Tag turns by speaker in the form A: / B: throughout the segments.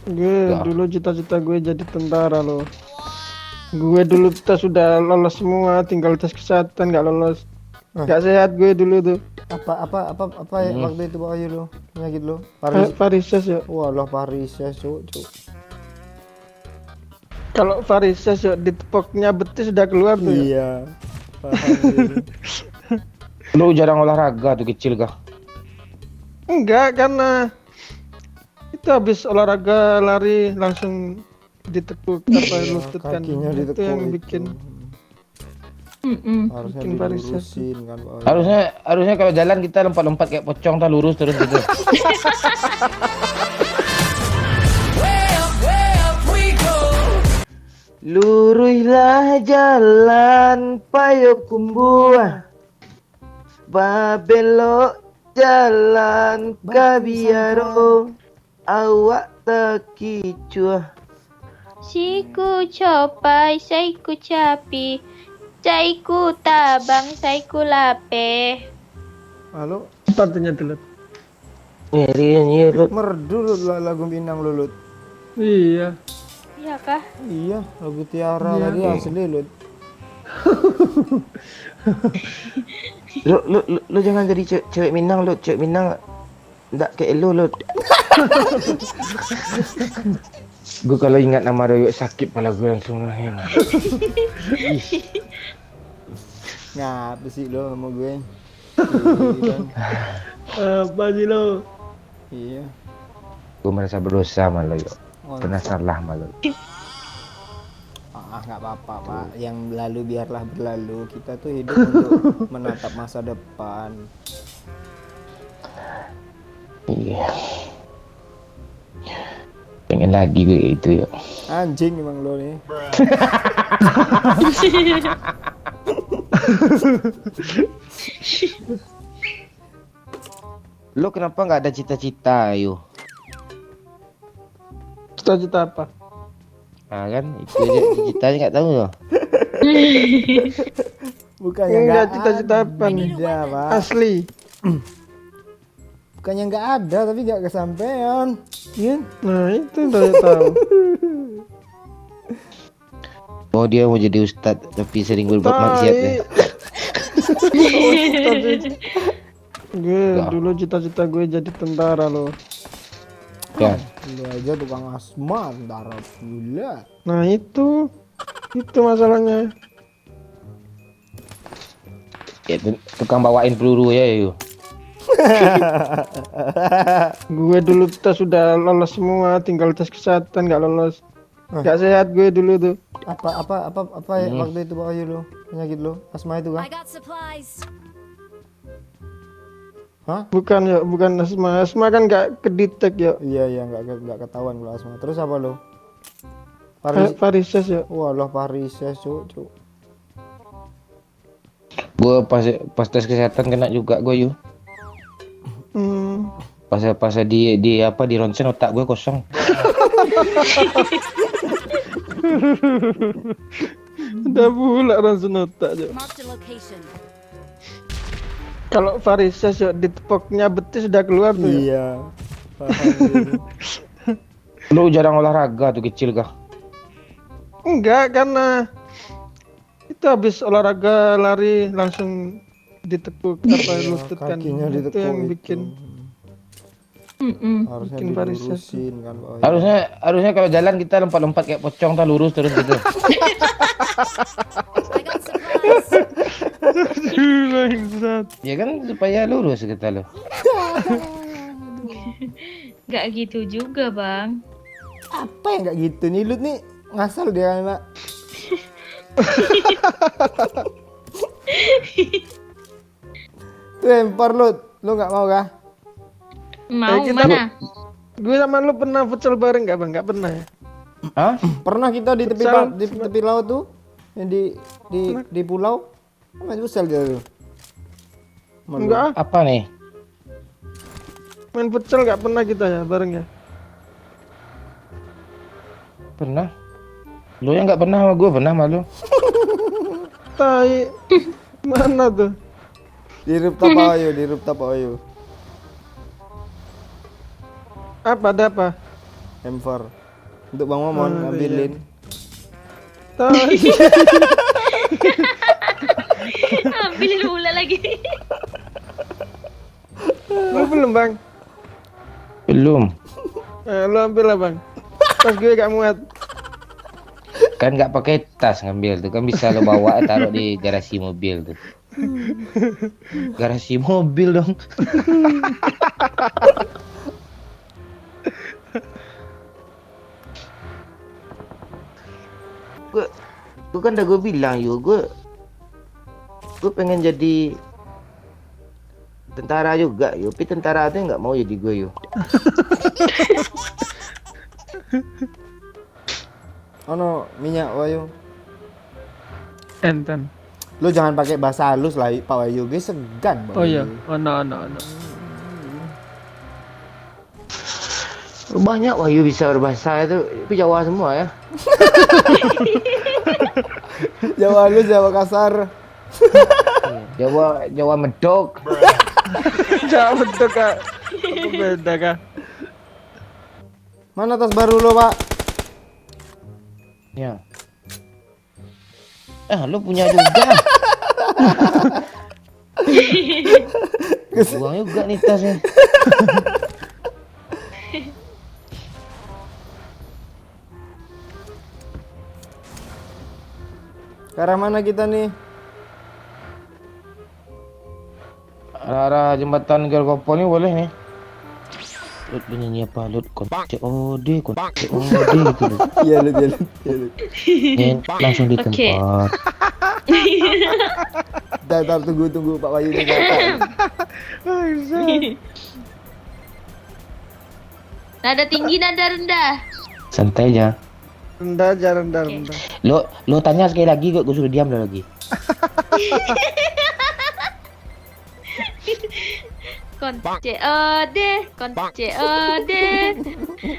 A: Gue dulu cita-cita gue jadi tentara loh. Gue dulu tes sudah lolos semua, tinggal tes kesehatan nggak lolos. Nggak sehat gue dulu tuh.
B: Apa ya waktu itu Pak Ayu lo penyakit lo Paris.
A: Varises ya.
B: Walah varises cuk.
A: Kalau varises ya ditepoknya betis sudah keluar tuh ya.
B: Iya. Paham.
C: Lu jarang olahraga tuh kecil kah?
A: Enggak, karena itu habis olahraga lari langsung ditekuk apa lutut kan.
B: Kakinya
A: Itu
B: ditekuk
A: yang
B: itu.
A: bikin
B: Harusnya
A: bikin varises.
B: dilurusin kan Pak Ayu.
C: Harusnya kalau jalan kita lompat-lompat kayak pocong tak lurus terus gitu. Luruhlah jalan payokumbuah, babelok jalan kabiaro, awak takicuah.
D: Siku copai, saiku capi, caiku tabang, saiku lape.
B: Halo,
A: Startnya dulu.
C: Ini lu
B: merdu Lut, lagu Minang Lulut.
A: Iya.
D: Iya kah?
B: Iya, lagu Tiara
A: Iya.
B: tadi asli Lut.
C: lu jangan jadi cewek Minang lu, cewek Minang ndak kayak lu. Gue kalau ingat nama Royok sakit pala gue langsung yang.
B: Ngapa sih lo sama gue?
A: Apa sih lo?
B: Iya.
C: Gue merasa berdosa malu yuk.
B: Oh,
C: Pernah salah malu.
B: nggak apa-apa Pak. Yang lalu biarlah berlalu. Kita tuh hidup untuk menatap masa depan.
C: Iya. Pengen lagi gue itu yuk.
B: Anjing emang lo nih.
C: Lo kenapa nggak ada cita-cita yuk?
A: Cita-cita apa?
C: Nah kan itu aja citanya nggak tahu loh.
B: Bukannya
A: Enggak,
B: nggak
A: cita-cita apa nih?
B: ada Pak.
A: Asli.
B: Bukannya nggak ada tapi nggak kesampaian. Iya.
A: Nah itu udah tahu.
C: Oh dia mau jadi ustad tapi sering berbuat maksiat ya.
A: Gue dulu cita-cita gue jadi tentara loh.
C: Ya.
B: Lu aja tukang asma tentara gila.
A: Nah itu masalahnya.
C: Ya, tukang bawain peluru ya yuk.
A: Gue dulu tes sudah lolos semua, tinggal tes kesehatan nggak lolos. Nggak sehat gue dulu tuh.
B: Apa ya waktu itu Pak Ayu lo penyakit lo asma itu kan?
E: I got supplies.
B: Hah?
A: Bukan asma. Asma kan nggak kedetek ya.
B: Iya nggak ketahuan kalau asma. Terus apa lo?
A: Varises ya.
B: Walah varises cuk.
C: Gue pas tes kesehatan kena juga gue yuk. Pas di apa di ronsen otak gue kosong.
A: Udah pula langsung otak aja.
E: Marked a location.
A: Kalau varises ya ditepoknya betis sudah keluar tuh ya.
B: Iya. Paham.
C: Lu jarang olahraga tuh kecil kah?
A: Enggak, karena itu habis olahraga lari langsung ditekuk apa lutut kan.
B: Kakinya
A: Itu
B: ditekuk
A: yang
B: itu.
A: bikin
B: Harusnya
A: bikin varises.
B: dilurusin kan Pak Ayu.
C: Harusnya kalau jalan kita lompat-lompat kayak pocong tak lurus terus gitu.
E: I got supplies.
A: Bangsat.
C: Ya kan supaya lurus kita lo.
D: Gak gitu juga bang.
B: Apa yang nggak gitu nih Lut nih ngasal dia anak. Tuh lempar Lut. Lu nggak mau kah?
D: Mau
A: kita
D: mana?
A: Gue sama lu pernah futsal bareng nggak bang? Nggak pernah ya?
C: Hah?
B: Pernah kita di tepi
A: Futsal.
B: di tepi laut tuh yang di pulau main futsal dia tuh.
A: Enggak ah,
C: Apa nih?
A: main futsal nggak pernah kita ya bareng ya.
C: Pernah? Lu yang nggak pernah sama gue pernah malu.
A: Tai. Mana tuh?
B: Di rooftop Pak Ayu, di rooftop Pak Ayu.
A: Apa ada apa?
B: M4. Untuk Bang Momon
A: Oh,
B: ambilin.
A: Tahu.
D: Ambilin pula lagi.
A: Lu belum bang?
C: Belum.
A: Lu ambil lah bang. Tas gue gak muat.
C: Kan nggak pakai tas ngambil tuh, kan bisa lo bawa taruh di garasi mobil tuh. Garasi mobil dong. gue kan udah gue bilang gue pengen jadi tentara juga tapi tentara itu nggak mau jadi gue
B: Ono minyak Wayu.
A: Enten.
B: Lu jangan pakai bahasa halus lah Pak Wayu, guys segan Pak
A: Oh iya.
B: Wayu.
A: Ono.
C: banyak Wahyu bisa berbahasa itu Jawa semua ya.
B: Jawa halus, Jawa kasar.
C: Jawa medok.
A: Jauh betul kak. Apa beda kak?
B: Mana tas baru lo, Pak?
C: Ya. Lo punya juga. Buang juga nih tasnya.
B: Ke arah mana kita nih?
C: Arah jembatan Gargopo nih boleh nih. Lut bunyinya apa? Lut kontak COD gitu Lut.
B: Iya, Lut.
C: Nen, langsung di
D: Oke.
C: tempat.
B: Bentar, tunggu Pak Wayu ini datang.
D: Nada tinggi, nada rendah.
C: Santai aja.
A: Rendah.
C: Lo tanya sekali lagi gue suruh diam dah lagi.
D: COD,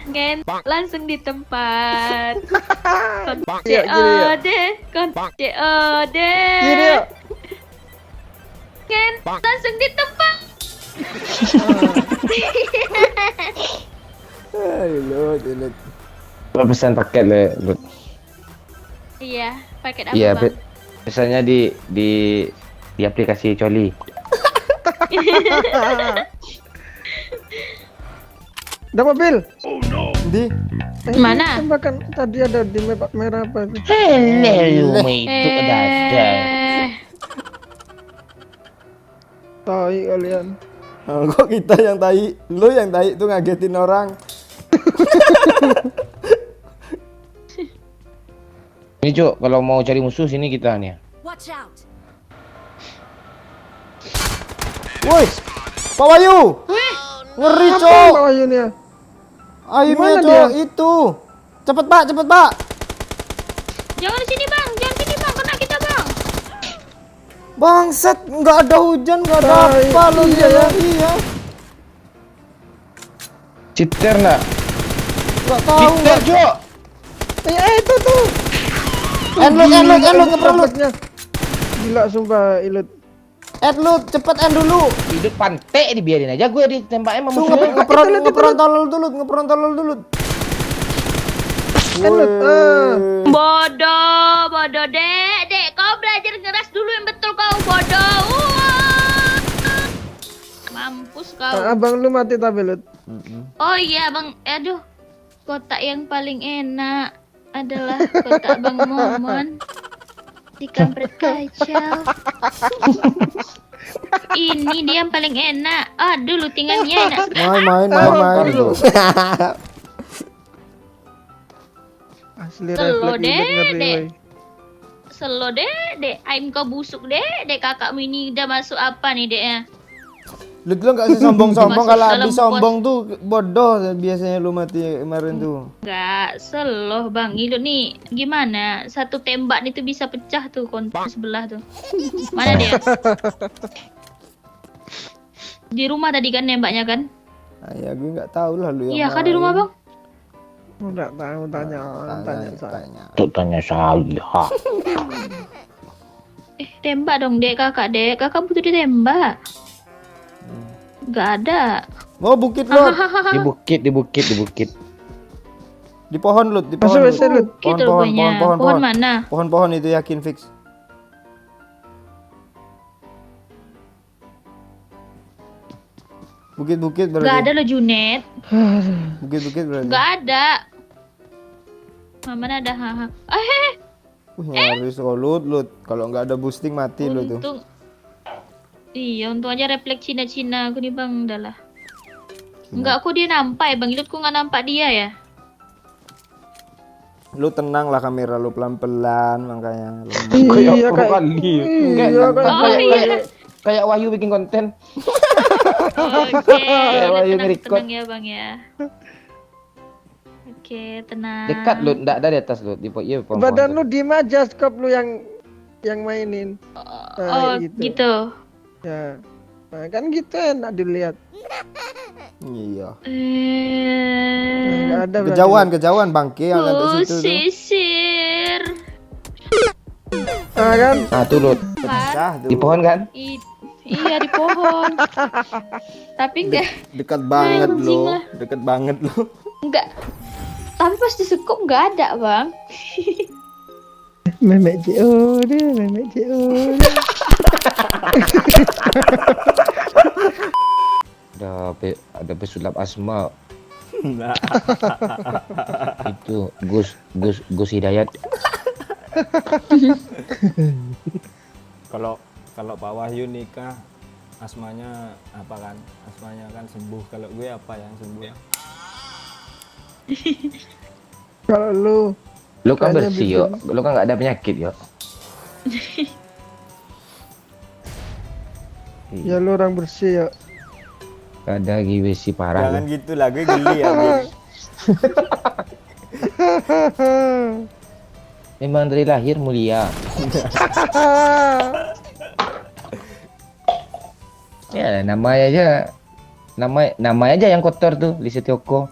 D: ngen langsung di tempat. COD,
A: Gini yuk.
D: ngen langsung di tempat.
B: Lut.
C: Lo pesan paket le, Lut.
D: Iya, paket apa
C: Iya,
D: bang?
C: pesannya di aplikasi Coli.
A: Ada mobil.
B: Di
D: Mana?
A: Tembakan tadi ada di map merah apa itu?
C: Hello, itu ada.
A: Tai kalian.
B: kok kita yang tai? Lu yang tai tuh ngagetin orang.
C: Ini Cuk, kalau mau cari musuh sini kita nih.
E: Watch out.
B: Woi, Pak Wayu. Ngeri,
A: Apa
B: Cok.
A: Pak Wayu nih ya?
B: Aimnya,
A: Mana
B: Cok,
A: dia?
B: itu. Cepet, Pak.
D: Jangan di sini bang, kena kita bang.
B: Bangsat, nggak ada hujan, nggak ada
A: Tai,
B: apa lu
A: iya ya.
B: Iya.
C: Citer nak.
B: Nggak tahu.
C: Citer, Cuk.
A: Itu tuh.
B: Endlut, ngeprolog.
A: Dapatnya. Gila sumpah ilut.
B: Endlut, cepet end dulu.
C: Hidup pantai dibiarin aja gue ditembaknya sama
B: Tuh
C: musuhnya.
B: ngeprontol dulu.
A: Endlut.
D: Bodoh dek, kau belajar ngeras dulu yang betul kau bodoh. Mampus kau.
A: Abang lu mati tapi lut.
D: Oh iya bang, aduh, kotak yang paling enak adalah kotak Bang Momon di kampret kacau. Ini dia yang paling enak. Aduh, lutingannya enak sekali.
B: Main.
A: Asli
D: Selo
A: refleks ilut ngeri
D: dek.
A: woy.
D: Selo dek, aim kau busuk dek, kakakmu ini udah masuk apa nih deknya?
B: Lu nggak usah sombong-sombong,
D: Masuk
B: kalau
D: dalam
B: habis sombong tuh bodoh biasanya lu mati kemarin tuh.
D: Enggak, seloh bang, Ilut nih gimana? Satu tembak nih tuh bisa pecah tuh kontak sebelah tuh. Mana dia? Di rumah tadi kan nembaknya kan?
B: Ya gue nggak tahu lah lu yang
D: Iya kah di rumah bang?
A: Udah tahu tanya saya.
B: tanya.
C: Tuh tanya saya.
D: Tembak dong dek, kakak butuh ditembak. Gak ada.
B: Oh, bukit lu.
C: Di bukit.
B: Di pohon Lut, di
A: Masuk
B: pohon.
A: WC Lut.
D: Gitu
B: Pohon,
D: rupanya.
B: pohon.
D: Pohon mana?
B: Pohon itu yakin fix. Bukit-bukit berarti.
D: Gak ada lo Junet.
B: Bukit-bukit berarti.
D: Gak ada. Mana ada haha.
B: Nyaris Lut. Kalau nggak ada boosting mati lu tuh.
D: Untung. Iya, untung aja refleks Cina-Cina aku nih bang, udah lah. Enggak, kok dia nampak ya bang, Ilut kok nggak nampak dia ya?
B: Lu tenang lah kamera lu pelan-pelan makanya.
A: Iya
C: Kayak
A: kayak
C: kali.
A: iya
C: Kayak Wahyu bikin konten.
D: Oke, udah
C: Wahyu nge-record.
D: tenang ya bang ya. Oke, tenang.
C: Dekat Lut, enggak ada di atas Lut. Iya, pohon.
A: badan lu diem aja, skop lu yang mainin.
D: Oh, gitu.
A: Ya. Nah, kan gitu enak dilihat.
B: Iya.
A: Nggak ada
B: Kejauhan bangke yang ada situ tuh.
D: Sisir.
A: Ah kan?
C: Ah, tuh Lut.
B: Pecah tuh.
C: Di pohon kan?
D: Iya di pohon. Tapi
B: Dekat banget
D: Anjing
B: lo.
D: lah.
B: Dekat banget lo.
D: enggak. Tapi pas di sekop enggak ada bang.
A: Memek JOD.
C: Ada pesulap asma. Itu Gus Hidayat.
B: Kalau Pak Wahyu nikah asmanya apa kan? Asmanya kan sembuh. Kalau gue apa yang sembuh?
A: Kalau lu
C: Lu kan
A: Kayaknya
C: bersih yo. Lu kan nggak ada penyakit yo.
A: ya lu orang bersih ya.
C: Gak ada GWC parah.
B: Jangan gitu lah, gue geli ya.
C: Memang dari lahir mulia. Ya namanya aja yang kotor tuh di Setioko.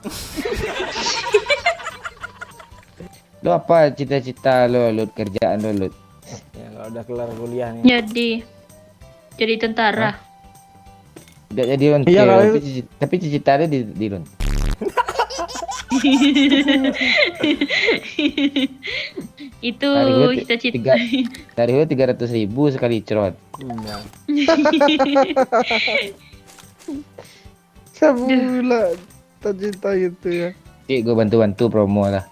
C: Lu apa cita-cita lu, Lut, kerjaan lu, Lut?
B: Ya kalau udah kelar kuliah nih.
D: Jadi tentara.
C: Udah jadi lonte,
A: Iya, kalau-
C: tapi cita-citanya di lonte.
D: Itu
C: Taruh
D: cita-cita.
C: Dari lu 300.000 sekali cerot.
B: Iya.
A: Sebulan cita-cita gitu ya.
C: Cik, gue bantu-bantu promo lah.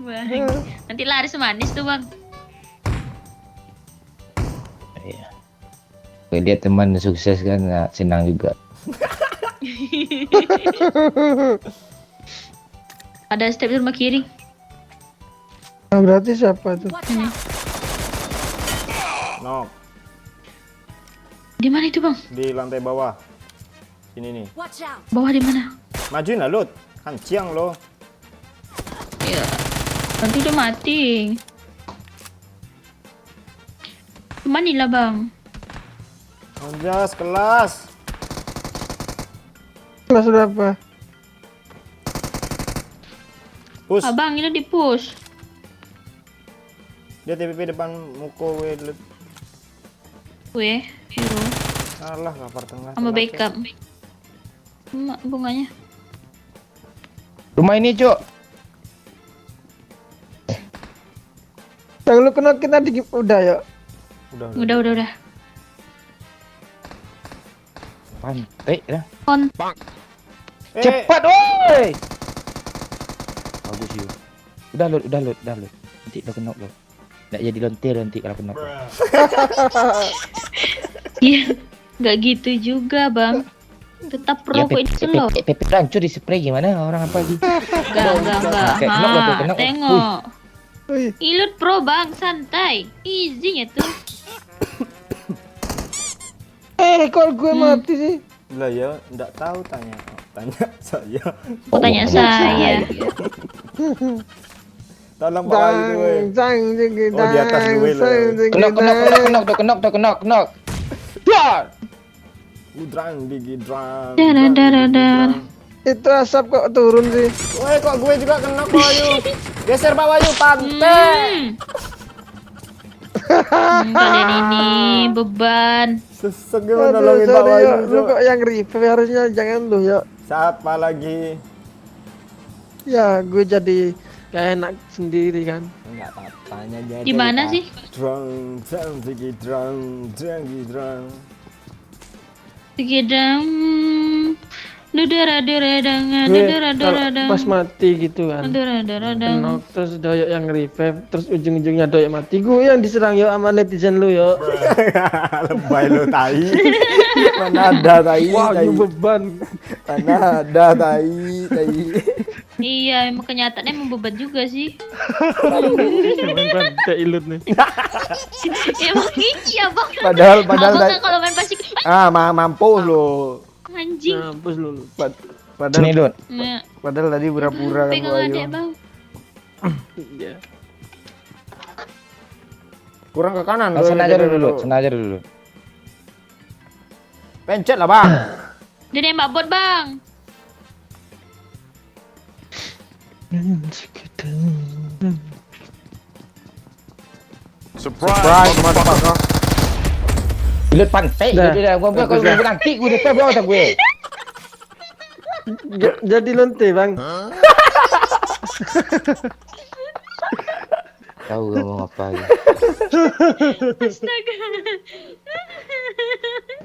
D: Bang. Nanti laris manis tuh bang.
C: Iya. Gue lihat teman sukses kan, nah, senang juga.
D: Ada step di rumah kiri.
A: Nah, berarti siapa tuh?
E: Watch out.
B: Nok,
D: Di mana itu bang?
B: di lantai bawah. Sini nih.
E: Watch out.
D: Bawah di mana?
B: Majuin lah, Lut. Kan siang lo.
D: Ya. Nanti udah mati. Kemana lah bang?
B: Anjas, kelas.
A: Kelas berapa?
B: Push.
D: Abang ini di push.
B: Dia TPP depan muko we, Lut.
D: Weh, hero.
B: Alah, kapar tengah.
D: Sama
B: telat,
D: backup. Emak bunganya.
C: Rumah ini, Cuk.
A: Yang lu kena kita di udah ya.
B: ya.
D: Udah.
C: Pantai dah.
D: On.
C: Cepat, woi. Bagus yuk. Udah Lut. Nanti udah kena lo. Nggak jadi lonte nanti kalau kena.
D: Iya. Nggak gitu juga bang. Tetap pro kok ini slow.
C: PP hancur di spray gimana orang apa lagi?
D: Enggak.
C: Kayak kenok lah tuh, kenok.
D: Tengok.
A: Wih,
D: Ilut pro bang, santai. Easy nya tuh.
A: kalau gue mati sih.
B: Lah ya, enggak tahu tanya saya.
D: Aku tanya saya.
B: Tolong Pak Wahyu nih, weh. Oh, di atas gue loh.
C: Kenok. Ya.
B: Udrang, digi drang.
D: Dar.
A: Itu asap kok turun sih.
B: Woi, kok gue juga kena Pak Wahyu. Geser Pak Wahyu, pantai.
D: Kalian ini beban.
B: Sesek gimana
A: Aduh,
B: nolongin Pak
A: sorry,
B: Wahyu.
A: yo. Lu
B: Cok.
A: kok yang revive harusnya jangan lu ya.
B: Siapa lagi?
A: Ya, gue jadi kayak enak sendiri kan.
B: Enggak apa-apanya jadi.
D: Di mana sih?
B: Drang, drang, digi, drang, drang, digi, drang.
D: Segedang. Dudara-dara-dangan,
A: Gue
D: dudara-dara-dang.
A: pas mati gitu kan.
D: Dudara-dara-dang.
A: Knock, terus doyok yang revive, terus ujung-ujungnya doyok mati. Gue yang diserang yo sama netizen lu yo.
B: Lebay lo tai. Mana ada tai,
A: Wah,
B: tai.
A: lu beban.
B: Mana ada tai, tai.
D: Iya, emang kenyataannya emang beban juga sih.
A: Cuman pada ilut nih.
D: Emang iya bang.
B: Padahal
D: Abang
B: tai.
D: kan kalau main pasti
B: Mampus lo.
D: anjing.
A: Mampus lu.
C: Sini,
A: Padahal
C: Lut.
D: Nah,
B: Padahal tadi pura-pura kan
D: pegang
B: Wahyu.
D: adek bang.
A: iya.
B: Kurang ke kanan.
C: Langsung
B: lo,
C: aja
B: gitu,
C: dulu,
B: lo.
C: sana aja dulu.
B: Pencet lah bang.
D: Dia nembak bot bang.
B: Surprise, motherfucker.
C: Lut pantai,
A: Dah.
C: gua kalau gua nanti gua depan berapa gue.
A: Jadi lonte bang.
C: Tahu gua mau apa.
D: Astaga.